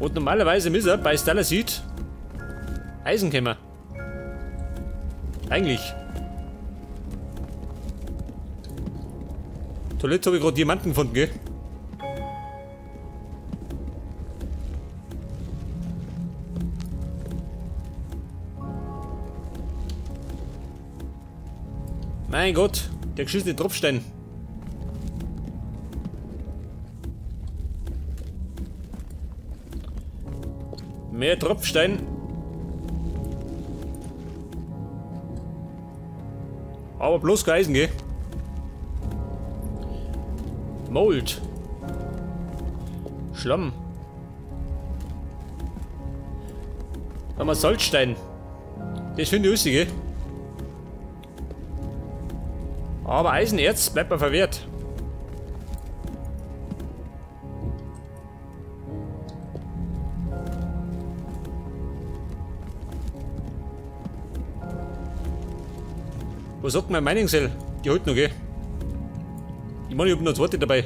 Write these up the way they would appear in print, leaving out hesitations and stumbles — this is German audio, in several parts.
Und normalerweise müsste er bei Stalasit Eisen kommen. Eigentlich. Toilette habe ich gerade Diamanten gefunden, gell? Mein Gott, der geschissene Tropfstein. Mehr Tropfstein. Aber bloß kein Eisen, gell? Mold. Schlamm. Haben wir Salzstein. Das finde ich lustig, gell? Aber Eisenerz bleibt mir verwehrt. Was sagt mein Mining-Cell? Die hält noch, gell? Ich meine, ich hab noch 2 dabei.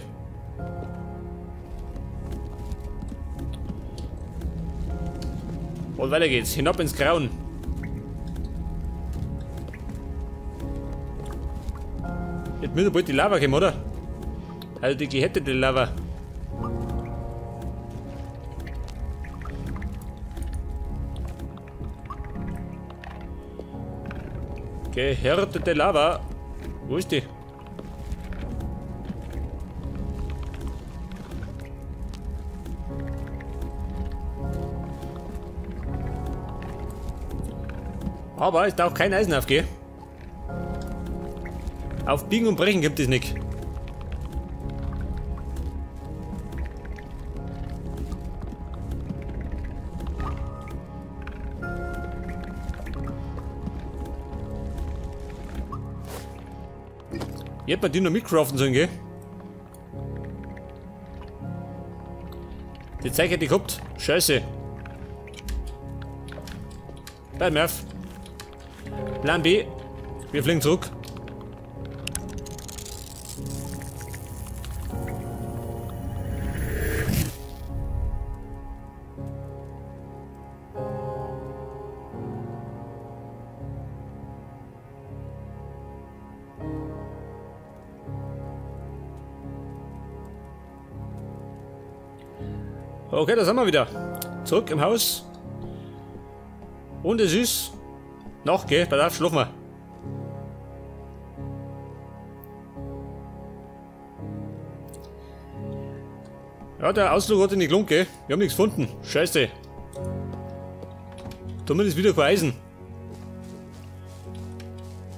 Und weiter geht's. Hinab ins Grauen. Jetzt müssen wir bald die Lava kommen, oder? Also die gehärtete Lava. Gehärtete Lava. Wo ist die? Aber ist auch kein Eisen auf, gell? Auf Biegen und Brechen gibt es nicht. Ich hätte mir die noch mitcraften sollen, gell? Die Zeit hätte ich gehabt. Scheiße. Bad Murph. Plan B. Wir fliegen zurück. Okay, da sind wir wieder. Zurück im Haus. Und es ist noch, gell? Pass auf, schlafen wir. Ja, der Ausflug hat nicht gelohnt, gell? Wir haben nichts gefunden. Scheiße. Zumindest wieder kein Eisen.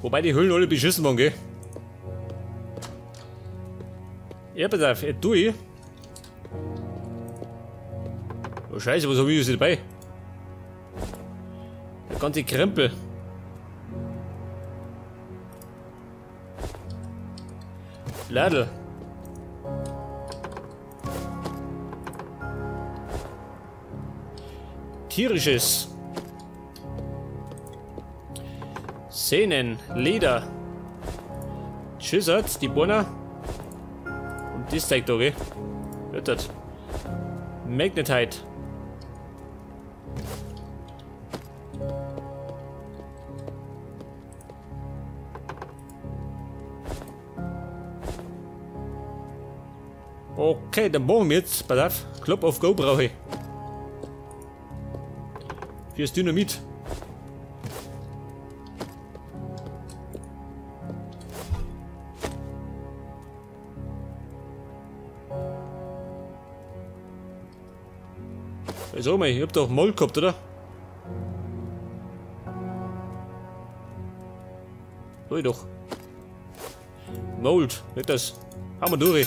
Wobei die Höhlen alle beschissen waren, gell? Ja, pass auf, jetzt tue ich. Oh Scheiße, was habe ich jetzt dabei? Der ganze Krempel. Ladel. Tierisches. Sehnen, Leder. Schisert, die Bonner. Und das zeigt da, gell? Hört das. Magnetite. Okay, dann brauchen wir jetzt, pass auf, Club of Go brauche ich. Fürs Dynamit. Sag mal, ich hab doch Mold gehabt, oder? Soll ich doch. Mold, nicht das. Haben wir durch.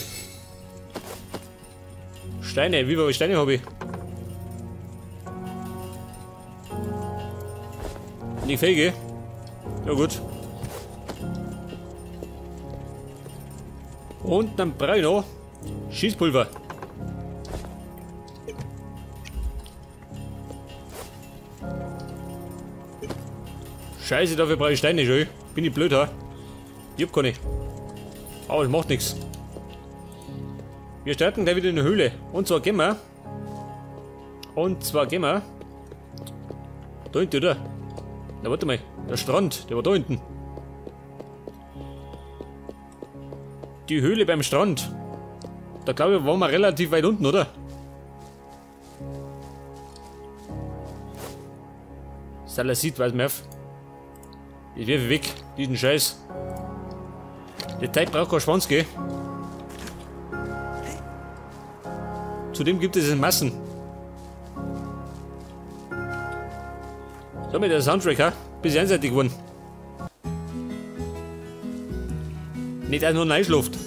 Steine, wie viele Steine habe ich? Nicht viel, gell? Ja gut. Und dann brauche ich noch Schießpulver. Scheiße, dafür brauche ich Steine schon. Bin ich blöd, ha? Ich hab keine. Aber das macht nichts. Wir starten gleich wieder in der Höhle. Und zwar gehen wir Und zwar gehen wir. Da hinten, oder? Na, warte mal. Der Strand, der war da hinten. Die Höhle beim Strand. Da glaube ich, waren wir relativ weit unten, oder? Salasit, weiß man auf. Ich werfe weg, diesen Scheiß. Der Teig braucht keinen Schwanz, gell? Zudem gibt es in Massen. So, mit der Soundtrack, ha? Bisschen einseitig geworden. Nicht einfach nur Einschlaft.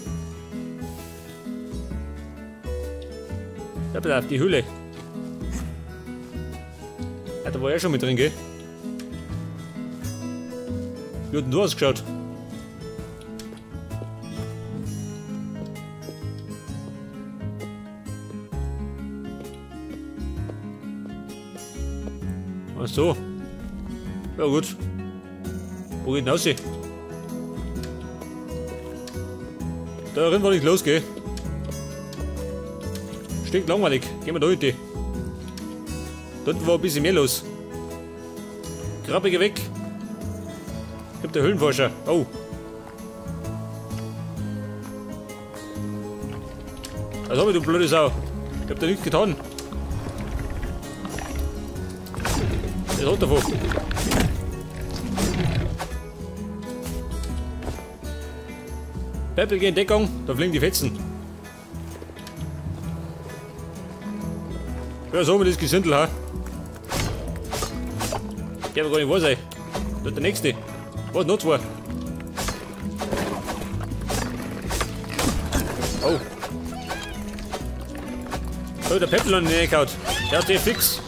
Ja, bitte auf die Höhle. Ja, da war ja schon mit drin, gell? Wie hat denn du ausgeschaut? Ach so. Ja gut. Wo geht denn raus? Da rennen wir nicht los, gell? Stinkt langweilig. Gehen wir da hinten. Dort war ein bisschen mehr los. Krabbe, geh weg. Ich hab der Höhlenforscher. Oh. Was hab ich, du blöde Sau? Ich hab da nichts getan. Der ist runterfallen. Peppel, geh in Deckung, da fliegen die Fetzen. Ja, so mit das Gesindel, ha. Der wird gar nicht wahr sein. Da ist der nächste. Was, noch zwei? Oh. Oh, der Peppel hat ihn reingehauen. Der hat den fix.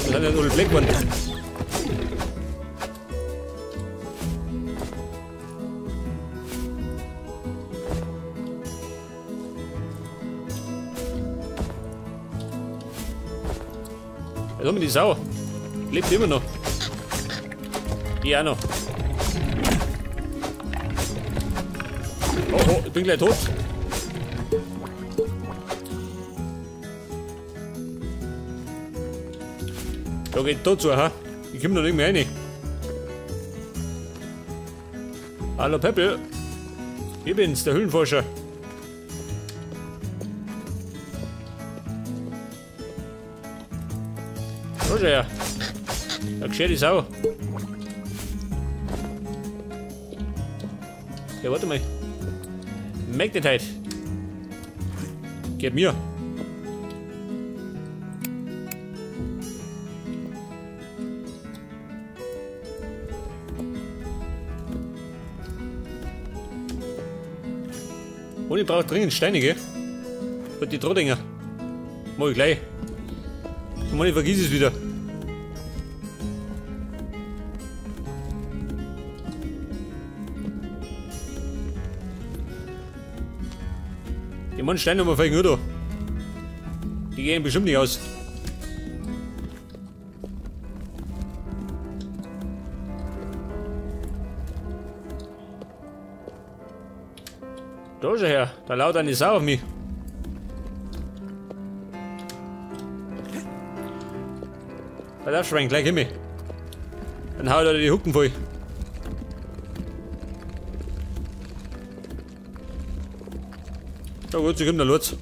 Das hat ja nur Blick geworden. Was haben wir die Sau? Lebt immer noch. Die auch noch. Oh, oh, ich bin gleich tot. Da geht tot zu, ha? Ich komm noch nicht mehr rein. Hallo Peppel. Ich bin's, der Höhlenforscher. Da schau her. Da gescheit die Sau. Ja, warte mal. Magnetite. Gib mir. Und ich brauche dringend Steine, gell? Und die Trottinger. Mach ich gleich. Und ich vergiss es wieder. Die Mann Steine haben wir vielleicht nur da. Die gehen bestimmt nicht aus. Da schau her, da laut eine Sau auf mich. Da darfst du rein, gleich hin. Dann haut er die Hucken voll. Ja gut, sie kommt der Lutz.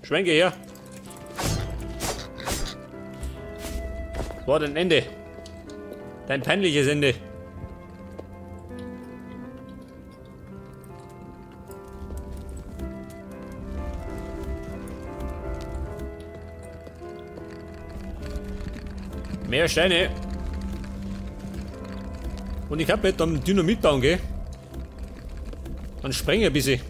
Schwenke her. War dein Ende. Dein peinliches Ende. Mehr Steine. Und ich hab mit am Dynamit bauen, gell? Dann spreng ein bisschen.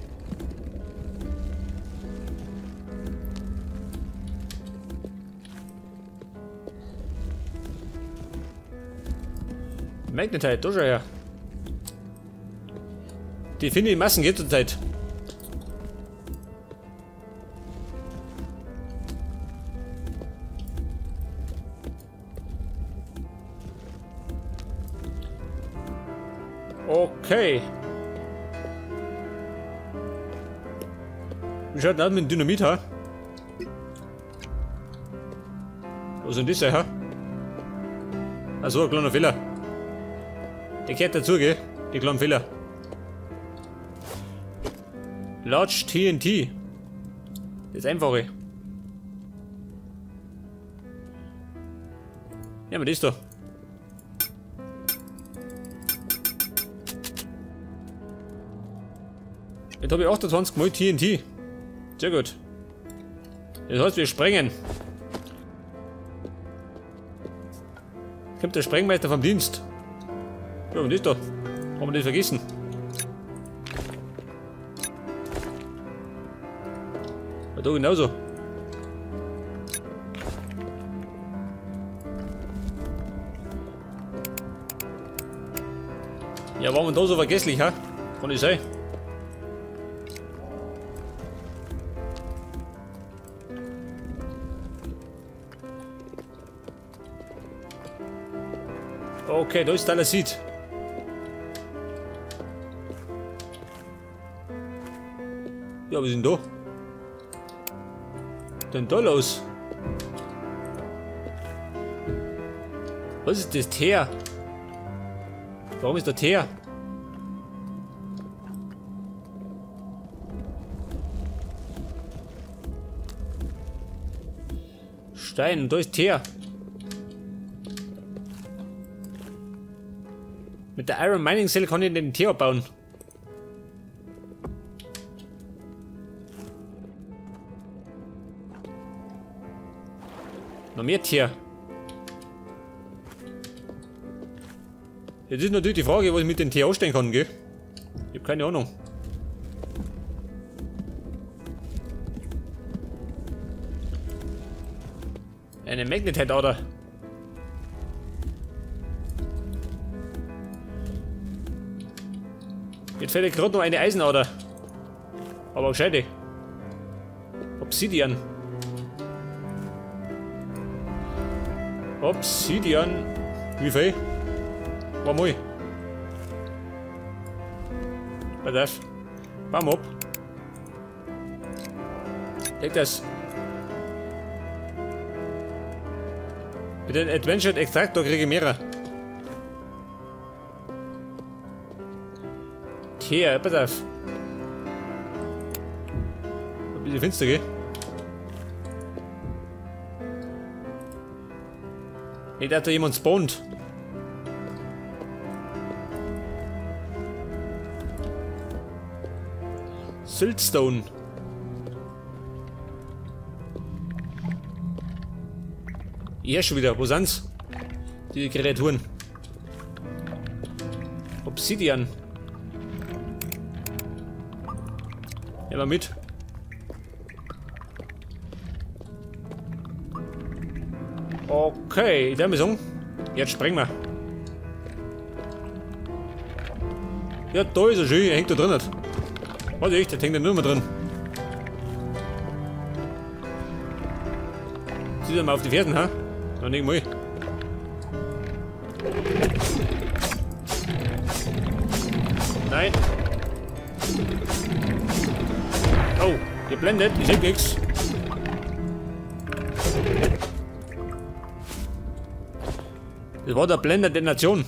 Magnetite, da schau her. Die finde ich in Massen, geht zur Zeit. Okay. Wie schaut das aus mit dem Dynamit, ha? Was ist denn das, ha? Achso, ein kleiner Fehler. Der gehört dazu, gell? Die kleinen Fehler. Large TNT. Das Einfache. Ja, aber das da. Jetzt habe ich 28 mal TNT. Sehr gut. Das heißt, wir sprengen. Kommt der Sprengmeister vom Dienst. Ja, und das da. Haben wir das vergessen? Ja, da genauso. Ja, waren wir da so vergesslich, ha? Kann nicht sein. Okay, da ist der Lasit. Ja, was ist denn da? Denn da los? Was ist das Teer? Warum ist der Teer? Stein, da ist Teer. Mit der Iron Mining Cell kann ich den Teer abbauen. Noch mehr Teer. Jetzt ist natürlich die Frage, was ich mit dem Teer anstellen kann, gell? Ich habe keine Ahnung. Eine Magnetate-Ader. Jetzt fällt gerade noch eine Eisenader. Aber auch gescheite. Obsidian. Obsidian. Wie viel? War mal. Pass auf. Baum ab. Leg das. Mit dem Adventure Extractor kriege ich mehrere. Teer, pass auf. Ein bisschen finster, gell? Nicht, dass da jemand spawnt. Siltstone. Ja, schon wieder. Wo sind's? Die Kreaturen. Obsidian. Nehmen wir mit. Okay, ich würde sagen, jetzt sprengen wir. Ja, da ist er schön, er hängt da drin. Warte, echt, der hängt da nur mehr drin. Sieh doch mal auf die Fersen, ha? Dann leg mal. Nein. Oh, geblendet, ich sehe nichts. Das war der Blender der Nation.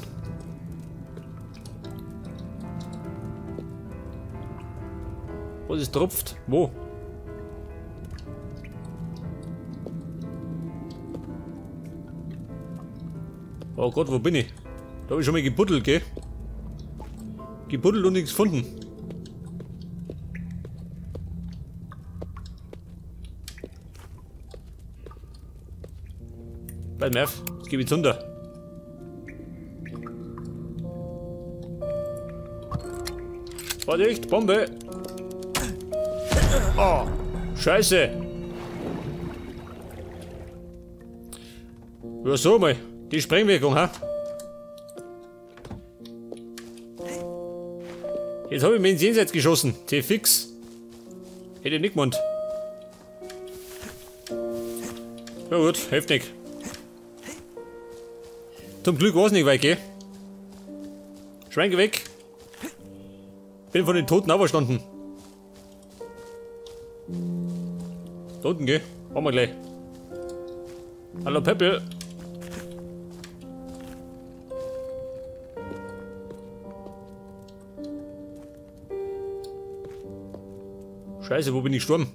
Was ist tropft? Wo? Oh Gott, wo bin ich? Da habe ich schon mal gebuddelt, gell? Gebuddelt und nichts gefunden. Bleib mir auf, jetzt gebe ich runter. Warte, echt, Bombe! Oh, Scheiße! Ja, so mal, die Sprengwirkung, ha? Jetzt habe ich mir ins Jenseits geschossen, T-Fix. Hätte ich nicht gemeint. Ja gut, heftig. Zum Glück war es nicht weit, gell? Schwein, geh weg. Bin von den Toten auferstanden. Da unten, geh. Machen wir gleich. Hallo, Peppel. Scheiße, wo bin ich gestorben?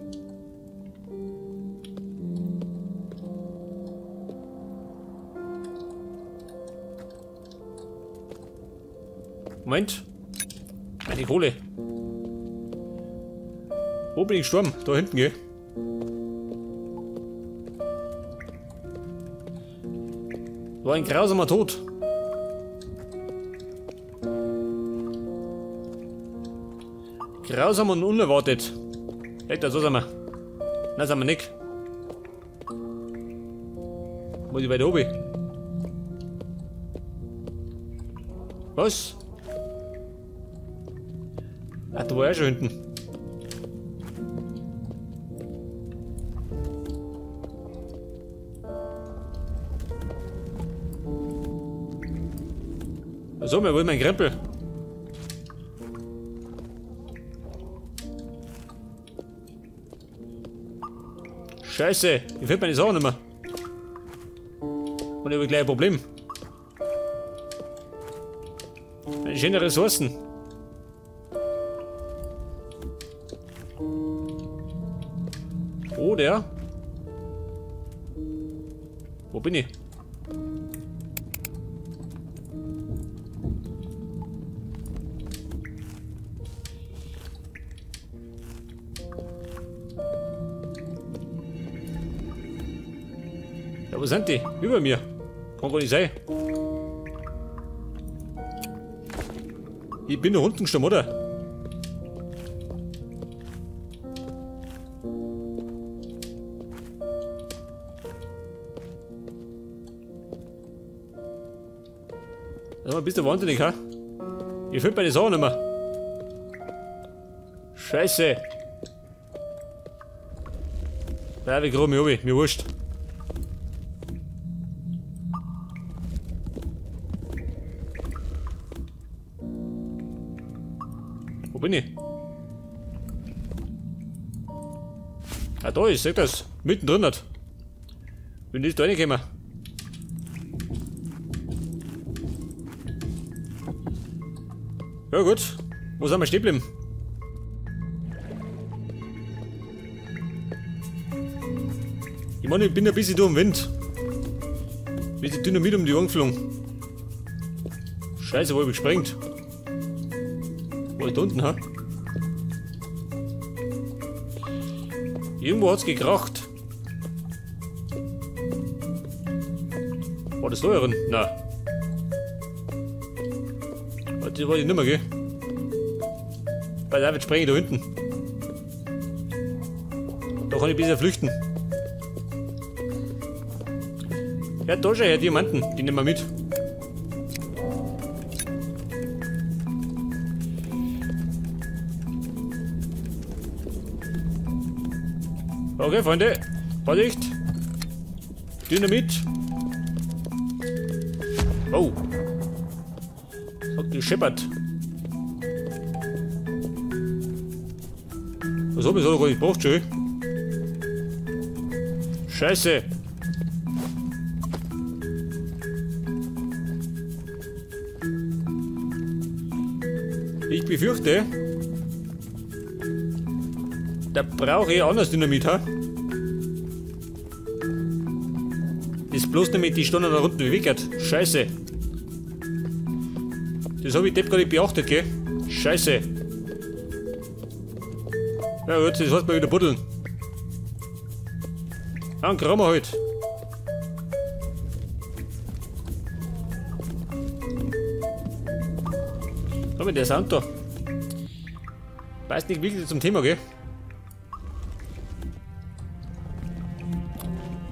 Moment. Meine Kohle. Wo bin ich gestorben? Da hinten, gell? War ein grausamer Tod. Grausam und unerwartet. Echt, so sind wir. Nein, sind wir nicht. Muss ich weiter oben? Was? Ach, da war er schon hinten. So, mir wohl mein Krempel. Scheiße, ich finde meine Sachen nicht mehr. Und ich habe gleich ein Problem. Meine schönen Ressourcen. Oh, der. Wo bin ich? Ja, wo sind die? Über mir. Kann gar nicht sein. Ich bin da unten gestorben, oder? Also, bist du wahnsinnig, ha? Ich finde meine Sachen nicht mehr. Scheiße. Da ich gerade mich mir wurscht. Wo bin ich? Ah, da ist, seht das. Mittendrin hat. Bin nicht da reingekommen. Ja gut. Wo sind wir stehen geblieben? Ich meine, ich bin ein bisschen durch den Wind. Wie die Dynamit um die Ohren geflogen. Scheiße, wo hab ich gesprengt? Wo ist da unten, ha? Irgendwo hat's gekracht. War das da drin? Nein. Das wollte ich nicht mehr, gell? Bei David spreng ich da hinten. Da kann ich ein bisschen flüchten. Ja, da schon her, Diamanten. Die nehmen wir mit. Okay, Freunde. Vorsicht. Dynamit. Oh. Hat gescheppert. Was hab ich so gar nicht gebraucht, schön. Scheiße. Ich befürchte, da brauche ich anders Dynamit, ha? Das bloß damit die Stunde da unten bewegt. Scheiße. Das habe ich Depp gar nicht beachtet, gell? Scheiße. Ja gut, das heißt mal wieder buddeln. Dann kramen wir halt. Aber der Sound da. Passt nicht wirklich zum Thema, gell?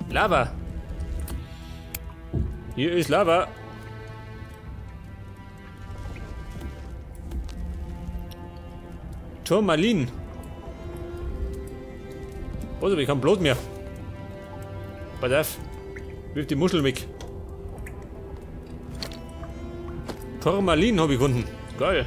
Lava. Hier ist Lava. Turmalin. Also, ich kann Blut mehr. Pass auf. Wirf die Muschel weg. Turmalin habe ich gefunden. Geil.